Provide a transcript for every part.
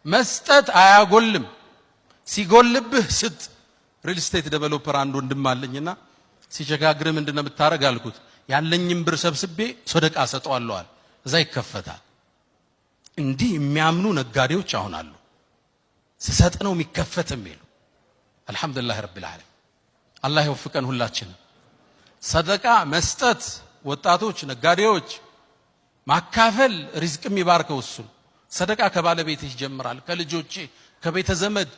መስጠት አያጎልም ሲጎልብህ ስጥ ሪል ስቴት ዴቨሎፐር አንዱ እንደማለኝና ሲቸጋግር ምንድነው የምታረግ አልኩት ያለኝም ብር ሰብስቤ ሰደቃ ሰጠዋለሁ አለ እዛ ይከፈታል እንዲህ የሚያምኑ ነጋዴዎች አሁን አሉ ሲሰጥ ነው የሚከፈትም ይሉ አልহামዱሊላህ ረቢል ዓለሚን አላህ ይወፍቀን ሁላችን ሰደቃ መስጠት ወጣቶች ነጋዴዎች ማካፈል ሪዝቅም ይባርከው እሱ ሰደቃ ከባለቤትህ ይጀምራል ከልጆች ከቤተ ዘመድ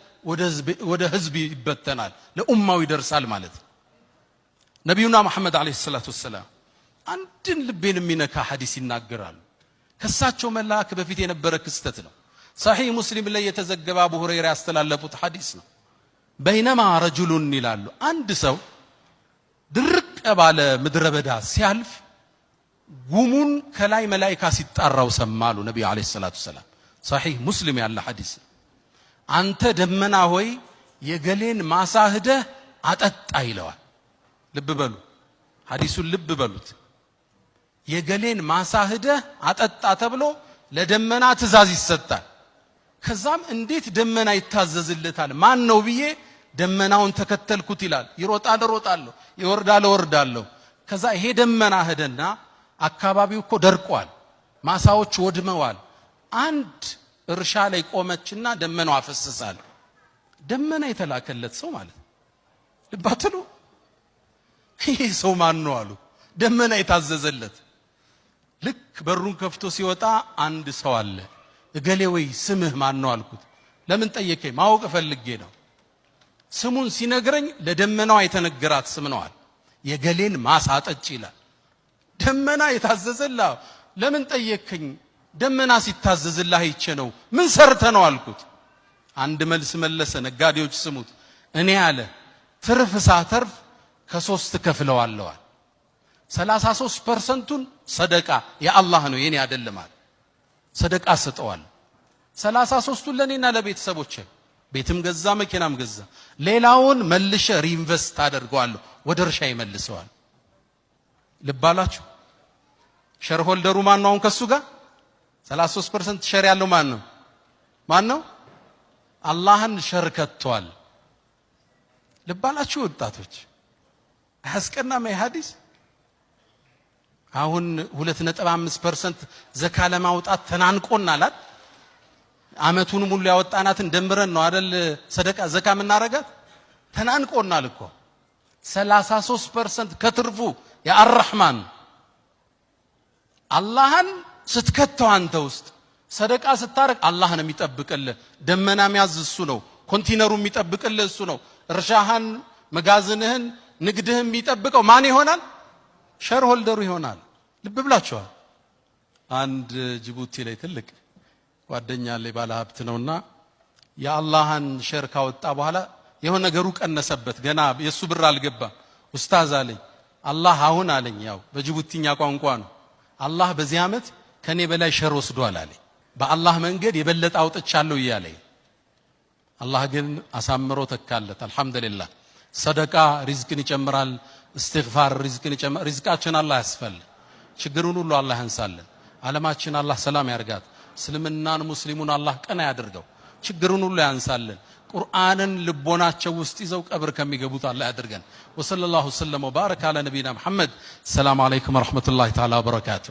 ወደ ህዝብ ይበተናል ለኡማው ይደርሳል ማለት ነብዩና መሐመድ አለይሂ ሰላቱ ወሰለም አንድን ልቤን የሚነካ ሐዲስ ይናገራሉ ከሳቸው መላክ በፊት የነበረ ክስተት ነው صحيح ሙስሊም ላይ የተዘገበ አቡ ሁረይራ ያስተላለፉት ሐዲስ ነው بينما رجل ይላሉ አንድ ሰው ድርቅ ባለ ምድረ በዳ ሲያልፍ ጉሙን ከላይ መላእክት ሲጣራው ሰማሉ ነብዩ አለይሂ ሰላቱ ወሰለም صحيح ሙስሊም ያለ ሐዲስ አንተ ደመና ሆይ የገሌን ማሳህደ አጠጣ ይለዋል ልብ በሉ ሐዲሱን ልብ በሉት የገሌን ማሳህደ አጠጣ ተብሎ ለደመና ትእዛዝ ይሰጣል ከዛም እንዴት ደመና ይታዘዝለታል ማን ነው ብዬ ደመናውን ተከተልኩት ይላል ይሮጣል ሮጣለሁ ይወርዳል ወርዳለሁ ከዛ ይሄ ደመና ሄደና አካባቢው እኮ ደርቋል ማሳዎች ወድመዋል አንድ እርሻ ላይ ቆመችና ደመናው አፈሰሳል ደመና የተላከለት ሰው ማለት ልባትሉ ይሄ ሰው ማን ነው አሉ ደመና የታዘዘለት ልክ በሩን ከፍቶ ሲወጣ አንድ ሰው አለ እገሌ ወይ ስምህ ማን ነው አልኩት ለምን ጠየቀኝ ማወቅ ፈልጌ ነው ስሙን ሲነግረኝ ለደመናው የተነገራት ስም ነው አለ የገሌን ማሳጠጭ ይላል ደመና የታዘዘላ ለምን ጠየቀኝ ደመና ሲታዘዝልህ አይቼ ነው ምን ሰርተ ነው አልኩት አንድ መልስ መለሰ ነጋዴዎች ስሙት እኔ አለ ትርፍ ሳተርፍ ከሶስት ከፍለዋለሁ 33%ን ሰደቃ የአላህ ነው የኔ አይደለም አለ ሰደቃ ሰጠዋል 33ቱን ለኔና ለቤተሰቦቼ ቤትም ገዛ መኪናም ገዛ ሌላውን መልሼ ሪኢንቨስት አደርገዋለሁ ወደ እርሻ ይመልሰዋል ልባላችሁ ሼር ሆልደሩ ማን ነው ከሱ ጋር 33% ሼር ያለው ማን ነው አላህን ሼር ከተዋል ልባላችሁ ወጣቶች አስቀናም ሐዲስ አሁን 2.5% ዘካ ለማውጣት ተናንቆናል አመቱን ሙሉ ያወጣናትን ደምረን ነው አይደል ሰደቃ ዘካ ምናረጋት ተናንቆናል እኮ 33% ከትርፉ ያ አርህማን አላህን ስትከተው አንተ ውስጥ ሰደቃ ስታረግ አላህ ነው የሚጠብቅልህ ደመና የሚያዝ እሱ ነው ኮንቲነሩ የሚጠብቅልህ እሱ ነው እርሻህን መጋዝንህን ንግድህን የሚጠብቀው ማን ይሆናል ሼር ሆልደሩ ይሆናል ልብ ብላችኋል አንድ ጅቡቲ ላይ ትልቅ ጓደኛ ላይ ባለ ሀብት ነውና የአላህን ሼር ካወጣ በኋላ የሆነ ነገሩ ቀነሰበት ገና የሱ ብር አልገባም ኡስታዝ አለኝ አላህ አሁን አለኝ ያው በጅቡቲኛ ቋንቋ ነው አላህ በዚህ አመት ከኔ በላይ ሼር ወስዷል አለኝ በአላህ መንገድ የበለጠ አውጥቻለሁ ይያለኝ አላህ ግን አሳምሮ ተካለት አልহামዱሊላህ ሰደቃ ሪዝቅን ይጨምራል استغفار ሪዝቅን ይጨምራል ሪዝቃችን አላህ ያስፈል ችግሩን ሁሉ አላህ ያንሳልን ዓለማችን አላህ ሰላም ያርጋት እስልምናን ሙስሊሙን አላህ ቀና ያድርገው ችግሩን ሁሉ ያንሳልን ቁርአንን ልቦናቸው ውስጥ ይዘው ቀብር ከሚገቡት አላህ ያድርገን ወሰለላሁ ዐለይሂ ወሰለም ወባረከ አለ ነብይና መሐመድ ሰላም አለይኩም ወራህመቱላሂ ተዓላ ወበረካቱ